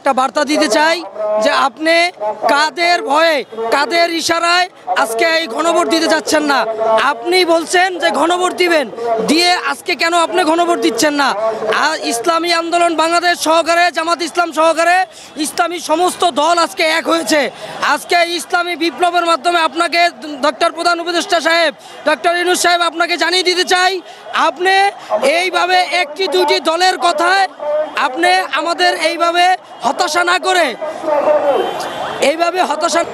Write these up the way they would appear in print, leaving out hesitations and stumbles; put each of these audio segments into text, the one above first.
একটা বার্তা দিতে চাই যে আপনি কাদের ভয়ে কাদের ইশারায় আজকে এই গণভোট দিতে যাচ্ছেন না। আপনি বলছেন যে গণভোট দিবেন, দিয়ে আজকে কেন আপনি গণভোট দিচ্ছেন না? আর ইসলামী আন্দোলন বাংলাদেশ সহকারে জামাত ইসলাম সহকারে ইসলামী সমস্ত দল আজকে এক হয়েছে। আজকে ইসলামী বিপ্লবের মাধ্যমে আপনাকে ডক্টর প্রধান উপদেষ্টা সাহেব ডক্টর ইউনূস সাহেব আপনাকে জানিয়ে দিতে চাই, আপনি এইভাবে একটি দুইটি দলের কথায় আপনি আমাদের এইভাবে হতাশা না করে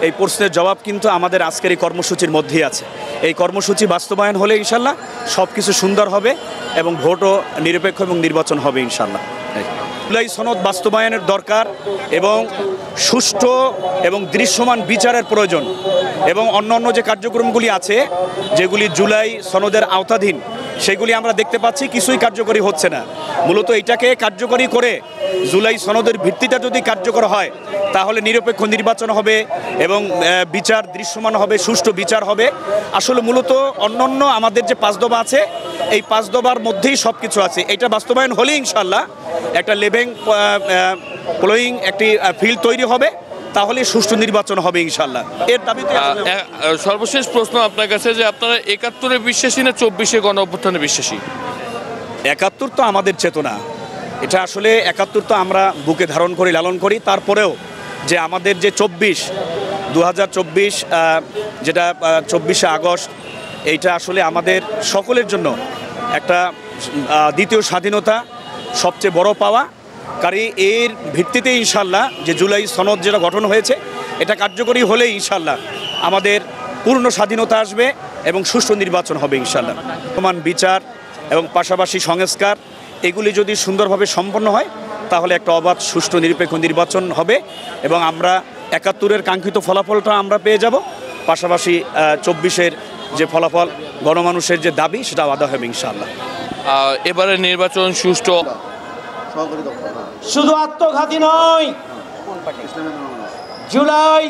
এই প্রশ্নের জবাব কিন্তু আমাদের আজকের এই কর্মসূচির মধ্যেই আছে। এই কর্মসূচি বাস্তবায়ন হলে ইনশাল্লাহ সব কিছু সুন্দর হবে এবং ভোটও নিরপেক্ষ এবং নির্বাচন হবে ইনশাল্লাহ। জুলাই সনদ বাস্তবায়নের দরকার এবং সুষ্ঠু এবং দৃশ্যমান বিচারের প্রয়োজন এবং অন্যান্য যে কার্যক্রমগুলি আছে যেগুলি জুলাই সনদের আওতাধীন সেগুলি আমরা দেখতে পাচ্ছি কিছুই কার্যকরী হচ্ছে না। মূলত এটাকে কার্যকরী করে জুলাই সনদের ভিত্তিটা যদি কার্যকর হয় তাহলে নিরপেক্ষ নির্বাচন হবে এবং বিচার দৃশ্যমান হবে, সুষ্ঠু বিচার হবে। আসলে মূলত অন্যান্য আমাদের যে 5 দফা আছে এই 5 দফার মধ্যেই সব কিছু আছে। এটা বাস্তবায়ন হলে ইনশাল্লাহ একটা প্লোয়িং একটি ফিল্ড তৈরি হবে, তাহলে সুষ্ঠু নির্বাচন হবে ইনশাল্লাহ। এর দাবিতে সর্বশেষ প্রশ্ন আপনার কাছে যে আপনারা 71-এ বিশ্বাসী না 24-এ গণ অভ্যুত্থানে বিশ্বাসী? 71 তো আমাদের চেতনা, এটা আসলে 71 তো আমরা বুকে ধারণ করি, লালন করি। তারপরেও যে আমাদের যে 2024 যেটা 24শে আগস্ট, এইটা আসলে আমাদের সকলের জন্য একটা দ্বিতীয় স্বাধীনতা, সবচেয়ে বড় পাওয়া। কারণ এর ভিত্তিতে ইনশাল্লাহ যে জুলাই সনদ যেটা গঠন হয়েছে এটা কার্যকরী হলে ইনশাল্লাহ আমাদের পূর্ণ স্বাধীনতা আসবে এবং সুষ্ঠু নির্বাচন হবে ইনশাল্লাহ। সমান বিচার এবং পাশাপাশি সংস্কার এগুলি যদি সুন্দরভাবে সম্পন্ন হয় তাহলে একটা অবাধ সুষ্ঠু নিরপেক্ষ নির্বাচন হবে এবং আমরা 71-এর কাঙ্ক্ষিত ফলাফলটা আমরা পেয়ে যাব। পাশাপাশি 24-এর যে ফলাফল গণমানুষের যে দাবি সেটা আদায় হবে ইনশাল্লাহ। এবারে নির্বাচন সুষ্ঠু, শুধু আত্মঘাতী নয়, জুলাই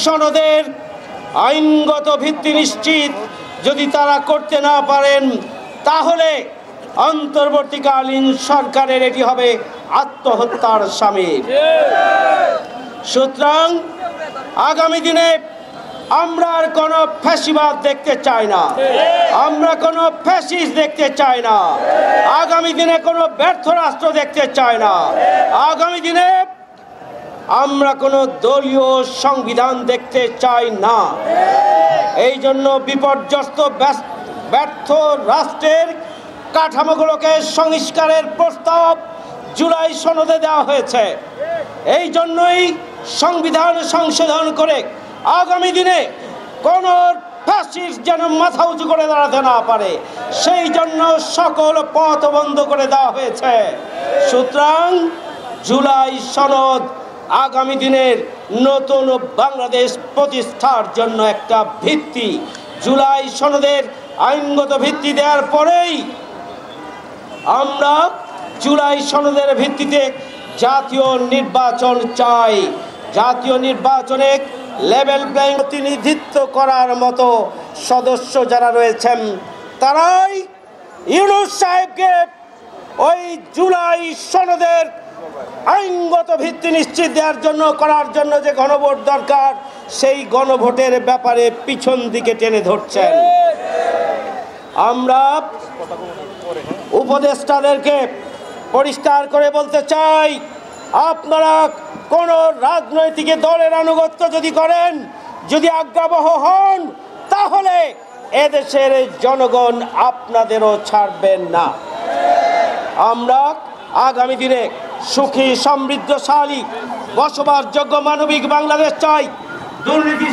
সনদের আইনগত ভিত্তি নিশ্চিত যদি তারা করতে না পারেন তাহলে অন্তর্বর্তীকালীন সরকারের এটি হবে আত্মহত্যার শামিল। সুতরাং আগামী দিনে আমরা আর কোনো ফ্যাসিবাদ দেখতে চাই না, আমরা কোনো ফ্যাসিস্ট দেখতে চাই না, আগামী দিনে কোনো ব্যর্থ রাষ্ট্র দেখতে চাই না, আগামী দিনে আমরা কোনো দলীয় সংবিধান দেখতে চাই না। এই জন্য বিপর্যস্ত ব্যর্থ রাষ্ট্রের কাঠামোগুলোকে সংস্কারের প্রস্তাব জুলাই সনদে দেওয়া হয়েছে। এই জন্যই সংবিধান সংশোধন করে আগামী দিনে কোন ফ্যাসিস্ট যেন মাথা উঁচু করে দাঁড়াতে না পারে সেই জন্য সকল পথ বন্ধ করে দেওয়া হয়েছে। সুতরাং জুলাই সনদ আগামী দিনের নতুন বাংলাদেশ প্রতিষ্ঠার জন্য একটা ভিত্তি। জুলাই সনদের আইনগত ভিত্তি দেওয়ার পরেই আমরা জুলাই সনদের ভিত্তিতে জাতীয় নির্বাচন চাই। জাতীয় নির্বাচনে লেভেল প্লেইং প্রতিনিধিত্ব করার মতো সদস্য যারা রয়েছেন তারাই ইউনূস সাহেবকে ওই জুলাই সনদের আইনগত ভিত্তি নিশ্চিত করার জন্য যে গণভোট দরকার সেই গণভোটের ব্যাপারে পিছন দিকে টেনে ধরছেন। আমরা উপদেষ্টাদেরকে পরিষ্কার করে বলতে চাই, আপনারা কোন রাজনৈতিক দলের আনুগত্য যদি করেন, যদি আজ্ঞাবহ হন, তাহলে এদেশের জনগণ আপনাদেরও ছাড়বেন না। আমরা আগামী দিনে সুখী সমৃদ্ধশালী বসবাসযোগ্য মানবিক বাংলাদেশ চাই। দুর্নীতি